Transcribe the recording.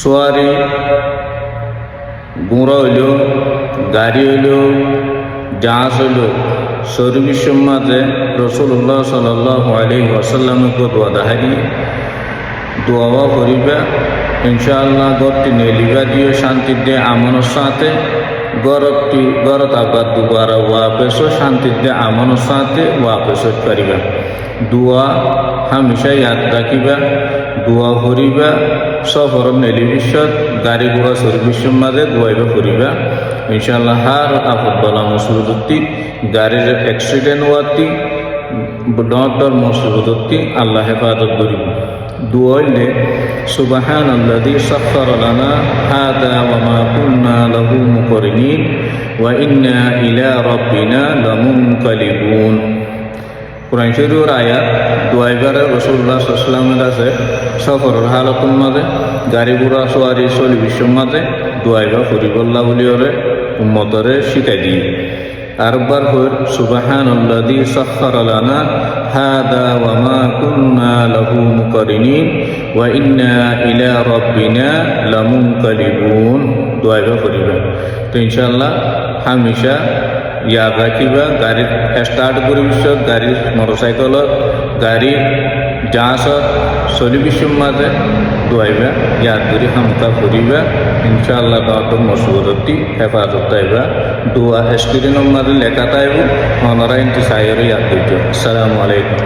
সোয়ারি গুঁড়ো হইল, গাড়ি হইল, জাহাজ হইল, সর্বিশ্বর মাঝে রাসূলুল্লাহ সাল্লাল্লাহু আলাইহি ওয়াসাল্লামকে দোয়া দাহারি দোয়া করিবা। ইনশাআল্লাহ গরটি নেলিবা দিয়ে শান্তি দিয়ে আমনের সাথে গরত আবার দুবারা ওয়াপেস শান্তি দিয়ে আমনের সাথে ওয়াপেস করিবা। দোয়া হামেশা ইয়াদ রাখিবা, দোয়া করিবা। সফর নেলিবিশ্বর গাড়ি ঘোড়া সর্বিশ্বর মাঝে দোয়াইবা করিবা। ইনশাআল্লাহ হার আপদ বলা মুসিবতী গাড়ির অ্যাক্সিডেন্ট হওয়াতি ডর মুসিবতী আল্লাহ হেফাজত করিব। দুয়াইলে সুবহানাল্লাযী সাখখারা লানা হাযা ওয়া মা কুন্না লাহু মুকরিনিন ওয়া ইন্না ইলা রাব্বিনা লামুনকালিবুন। কুরআন শরীফের আয়াত দুয়াইবার রাসূলুল্লাহ সাল্লাল্লাহু আলাইহি ওয়াসাল্লামের কাছে সফরের হালতের মাঝে গাড়ি ঘোড়া সওয়ারি চলি বিশ্বের মাঝে দুয়াইবা করিবল্লাহ বলি ওরে উম্মতরে শিখাই দিয়ে আরবার হইর সুবহানাল্লাযী সাখখারা লানা হাযা ওয়া মা কুন্না লাহু মুকরিনিন ওয়া ইন্না ইলা রাব্বিনা লামুনকালিবুন দুয়াইবা করিবা। তো ইনশাআল্লাহ হামেশা ইয়াদ রাখিবা গাড়ি স্টার্ট করি বিশ্বত গাড়ি মোটরসাইকেলত গাড়ি জাহাজত চলি বিশ্বের মাঝে দোয়াইবা ইয়াদ করি হামকা করিবা। ইনশাআল্লাহ তাআলা মুসিবতী হেফাজত আইবা। দোয়া স্ক্রিনের মাঝে লেখা তাইব অনরা ইন্তি সাইরে ইয়াদ দিত। আসসালামু আলাইকুম।